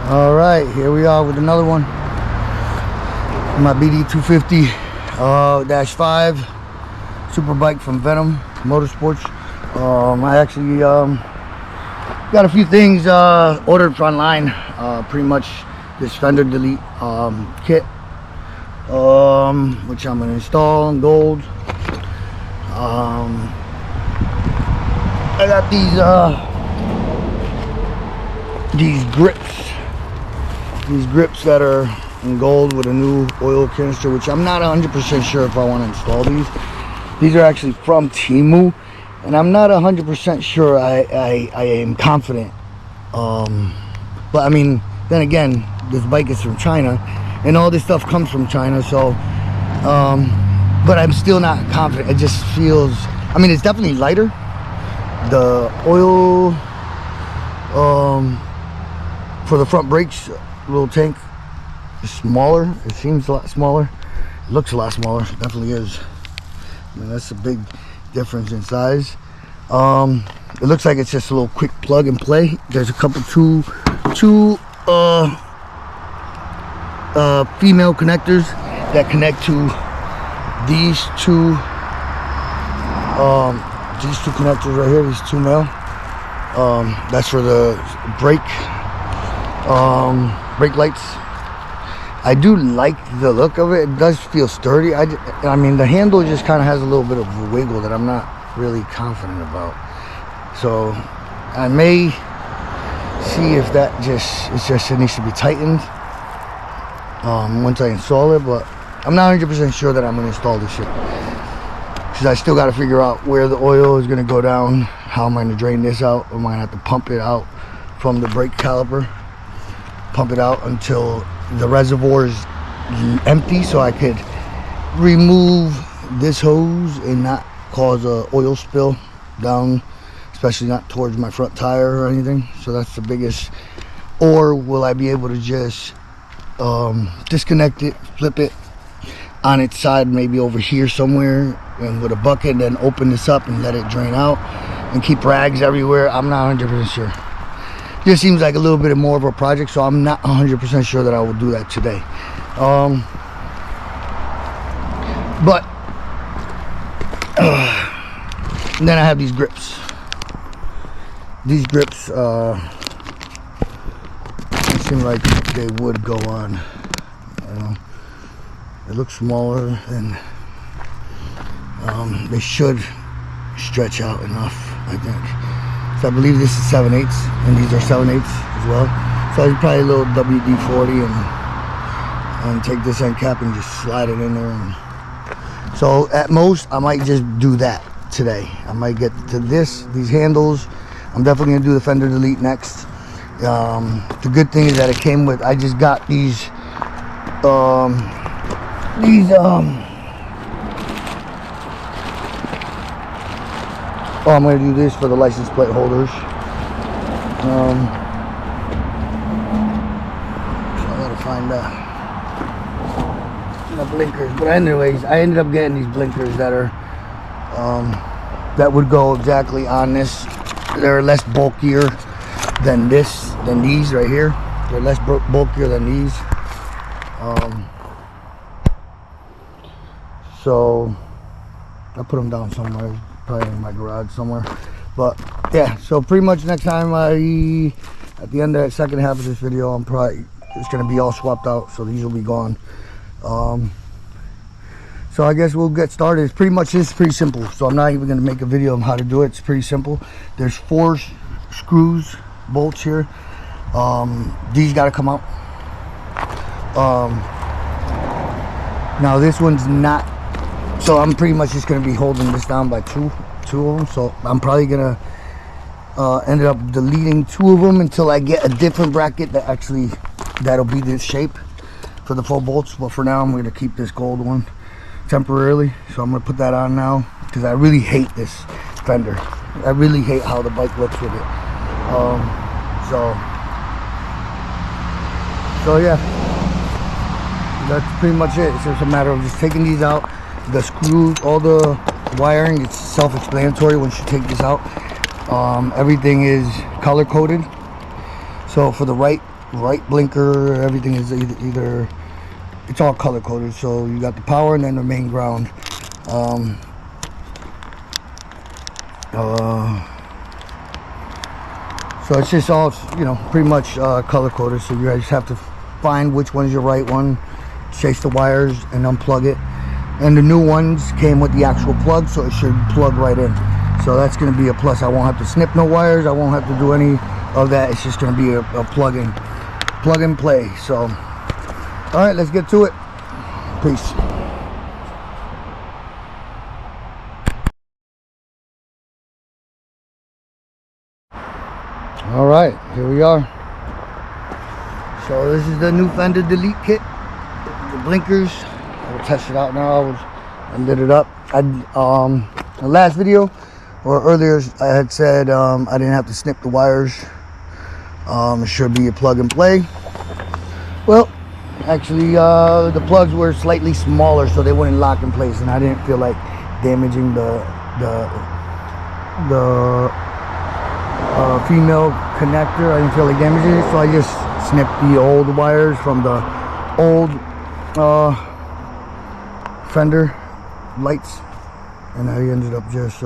All right, here we are with another one. My Bd250-5 superbike from Venom Motorsports. I actually got a few things ordered online. Pretty much this Fender Delete kit, which I'm gonna install in gold. I got these grips that are in gold with a new oil canister, which I'm not 100% sure if I want to install these. These are actually from Temu, and I'm not 100% sure I am confident. But I mean, then again, this bike is from China, and all this stuff comes from China, so but I'm still not confident. It just feels, I mean, it's definitely lighter. The oil for the front brakes, little tank, is smaller. It seems a lot smaller. It looks a lot smaller. It definitely is. I mean, that's a big difference in size. It looks like it's just a little quick plug and play. There's a couple two female connectors that connect to these two connectors right here. These two male. That's for the brake lights. I do like the look of it. It does feel sturdy. I mean, the handle just kind of has a little bit of a wiggle that I'm not really confident about. So I may see if that it needs to be tightened once I install it, but I'm not 100% sure that I'm going to install this shit, because I still got to figure out where the oil is going to go down. How am I going to drain this out? Am I going to have to pump it out from the brake caliper? Pump it out until the reservoir is empty, so I could remove this hose and not cause a oil spill down, especially not towards my front tire or anything. So that's the biggest. Or will I be able to just disconnect it, flip it on its side, maybe over here somewhere, and with a bucket, then open this up and let it drain out and keep rags everywhere? I'm not 100% sure. Just seems like a little bit more of a project, so I'm not 100% sure that I will do that today. But then I have these grips. These grips seem like they would go on. They look smaller, and they should stretch out enough, I think. So I believe this is 7/8, and these are 7/8 as well. So I could probably a little WD-40 and take this end cap and just slide it in there. And so at most, I might just do that today. I might get to these handles. I'm definitely gonna do the Fender Delete next. The good thing is that it came with, I just got these I'm going to do this for the license plate holders. So I got to find the blinkers. But anyways, I ended up getting these blinkers that are that would go exactly on this. They're less bulkier than these right here. They're less bulkier than these. So I put them down somewhere. Probably in my garage somewhere. But yeah, so pretty much next time at the end of the second half of this video, I'm probably, it's gonna be all swapped out, so these will be gone. So I guess we'll get started. It's pretty simple, so I'm not even gonna make a video on how to do it. It's pretty simple. There's 4 screws, bolts here. These gotta come out. Now this one's not, so I'm pretty much just going to be holding this down by two of them. So I'm probably going to end up deleting 2 of them until I get a different bracket that'll be this shape for the 4 bolts. But for now, I'm going to keep this gold one temporarily. So I'm going to put that on now, because I really hate this Fender. I really hate how the bike looks with it. So yeah, that's pretty much it. It's just a matter of just taking these out. The screws, all the wiring, it's self-explanatory once you take this out. Everything is color coded. So for the right right blinker, everything is either it's all color coded. So you got the power and then the main ground. So it's just all, you know, pretty much color coded. So you guys have to find which one's your right one, chase the wires and unplug it. And the new ones came with the actual plug, so it should plug right in. So that's going to be a plus. I won't have to snip no wires. I won't have to do any of that. It's just going to be a plug and play. So all right, let's get to it. Peace. All right, here we are. So this is the new Fender Delete kit, the blinkers. I will test it out now. I lit it up. The last video or earlier I had said I didn't have to snip the wires. It should be a plug and play. Well, actually the plugs were slightly smaller, so they wouldn't lock in place, and I didn't feel like damaging the female connector. I didn't feel like damaging it, so I just snipped the old wires from the old Fender lights, and I ended up just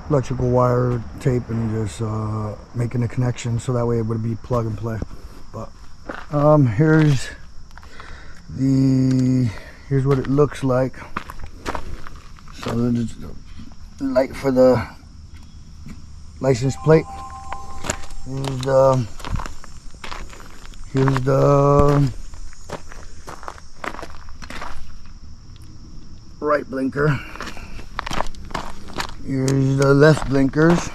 electrical wire tape and just making a connection, so that way it would be plug and play. But here's what it looks like. So the light for the license plate. Here's the right blinker. Here's the left blinkers.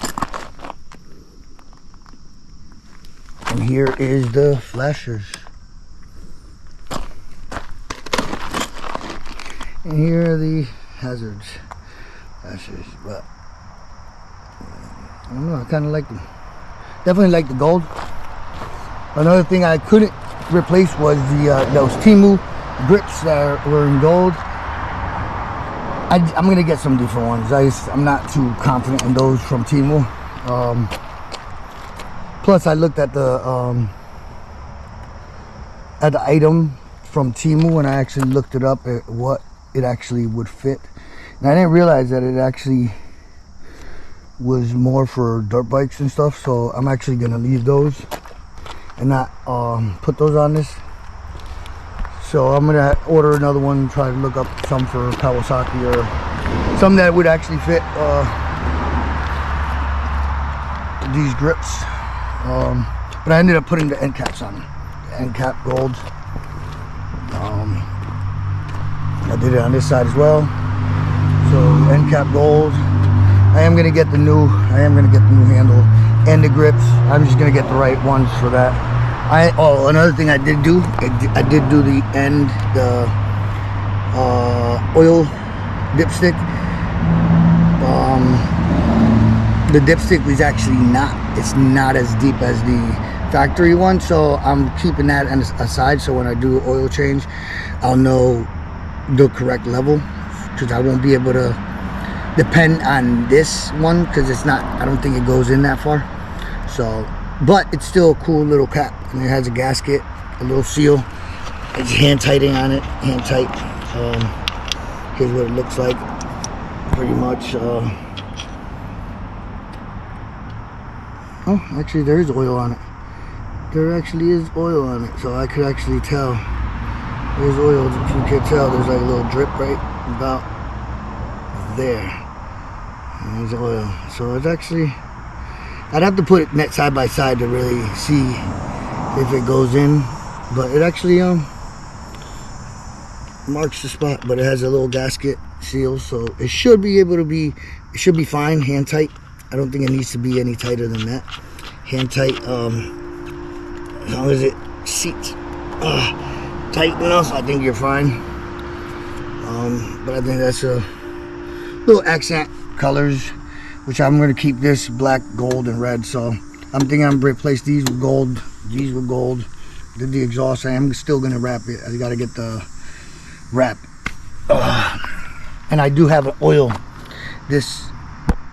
And here is the flashers. And here are the hazards flashers. But I don't know, I kind of like them. Definitely like the gold. Another thing I couldn't replace was those Temu grips that were in gold. I'm gonna get some different ones. I'm not too confident in those from Temu. Plus, I looked at the item from Temu, and I actually looked it up at what it actually would fit. And I didn't realize that it actually was more for dirt bikes and stuff. So I'm actually gonna leave those and not put those on this. So I'm gonna order another one, try to look up some for Kawasaki or some that would actually fit these grips. But I ended up putting the end caps on, the end cap gold. I did it on this side as well. So end cap gold. I am gonna get the new handle and the grips. I'm just gonna get the right ones for that. Another thing I did do, I did do the oil dipstick. The dipstick was actually it's not as deep as the factory one, so I'm keeping that aside, so when I do oil change I'll know the correct level, because I won't be able to depend on this one, because I don't think it goes in that far. So, but it's still a cool little cap, and it has a gasket, a little seal. It's hand tighting on it, hand tight. Here's what it looks like, pretty much. Oh, actually there is oil on it. There actually is oil on it, so I could actually tell. There's oil, if you can tell, there's like a little drip right about there. And there's oil. So it's actually, I'd have to put it net side by side to really see if it goes in, but it actually marks the spot. But it has a little gasket seal, so it should be able to be, it should be fine, hand tight. I don't think it needs to be any tighter than that. Hand tight, as long as it seats tight enough, I think you're fine. But I think that's a little accent colors, which I'm going to keep this black, gold, and red. So I'm thinking I'm going to replace these with gold, these with gold. Did the exhaust. I am still going to wrap it. I got to get the wrap. And I do have an oil.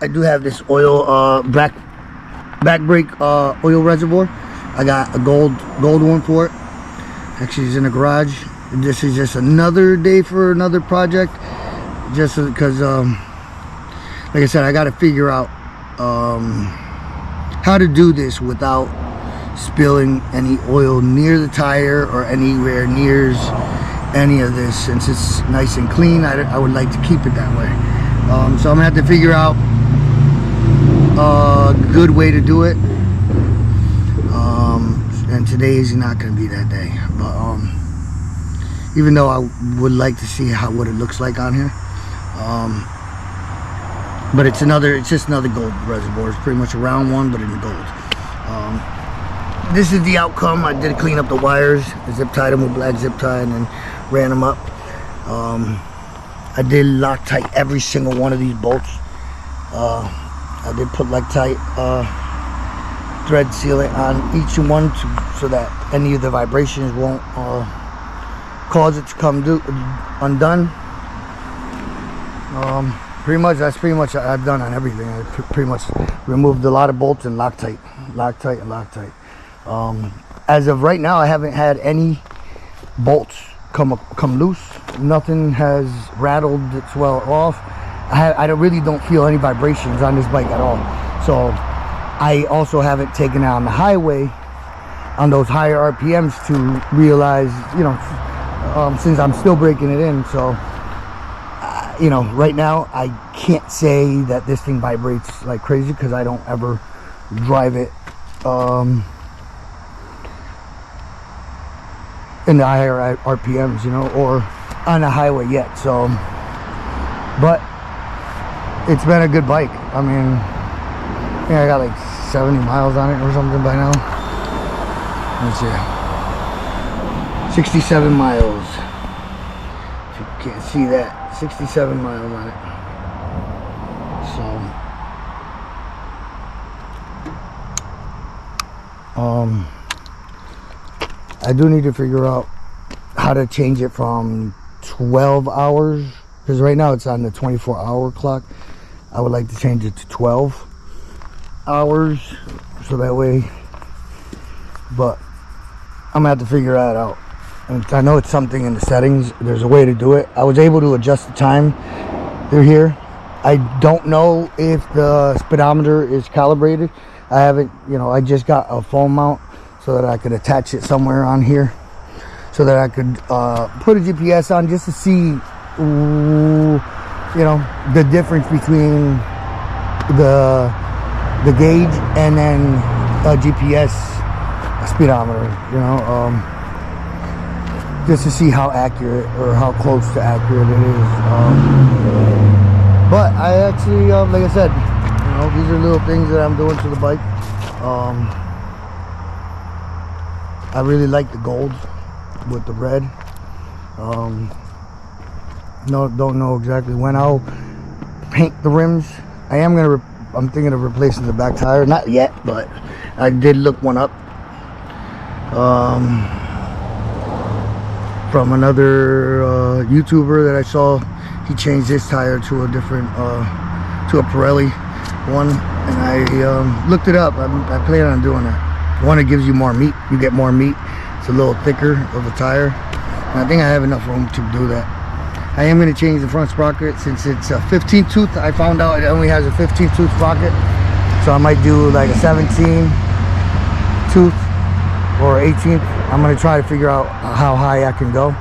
I do have this oil back brake oil reservoir. I got a gold one for it. Actually, it's in the garage. This is just another day for another project, just because like I said, I got to figure out how to do this without spilling any oil near the tire or anywhere near any of this. Since it's nice and clean, I would like to keep it that way. So I'm gonna have to figure out a good way to do it, and today is not gonna be that day. But even though I would like to see what it looks like on here, but it's just another gold reservoir. It's pretty much a round one, but in gold. This is the outcome. I did clean up the wires, zip tied them with black zip tie, and then ran them up. I did Loctite every single one of these bolts. I did put Loctite thread sealant on each one so that any of the vibrations won't cause it to come undone. That's pretty much I've done on everything. I pretty much removed a lot of bolts and Loctite. As of right now, I haven't had any bolts come loose. Nothing has rattled it swell off. I really don't feel any vibrations on this bike at all. So I also haven't taken it on the highway on those higher RPMs to realize, since I'm still breaking it in. So right now I can't say that this thing vibrates like crazy because I don't ever drive it in the higher RPMs, or on the highway yet. So, but it's been a good bike. I mean, I think I got like 70 miles on it or something by now. Let's see, 67 miles. If you can't see that, 67 miles on it. So I do need to figure out how to change it from 12 hours, because right now it's on the 24-hour clock. I would like to change it to 12 hours, so that way, but I'm gonna have to figure that out. And I know it's something in the settings. There's a way to do it. I was able to adjust the time through here. I don't know if the speedometer is calibrated. I haven't, I just got a phone mount so that I could attach it somewhere on here, so that I could put a GPS on just to see, the difference between the gauge and then a GPS speedometer, just to see how accurate or how close to accurate it is. But I actually, like I said, these are little things that I'm doing to the bike. I really like the gold with the red. Don't know exactly when I'll paint the rims. I'm thinking of replacing the back tire. Not yet, but I did look one up from another YouTuber that I saw. He changed his tire to a different to a Pirelli one, and I looked it up. I plan on doing that. One, it gives you more meat. You get more meat. It's a little thicker of a tire, and I think I have enough room to do that. I am going to change the front sprocket since it's a 15 tooth. I found out it only has a 15 tooth sprocket, so I might do like a 17 tooth or 18th. I'm going to try to figure out how high I can go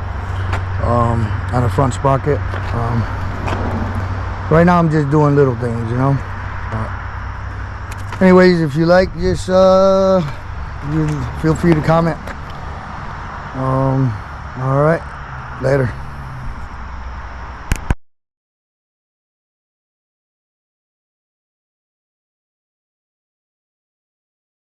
on a front sprocket. Right now I'm just doing little things, anyways, if you like, just feel free to comment. All right, later.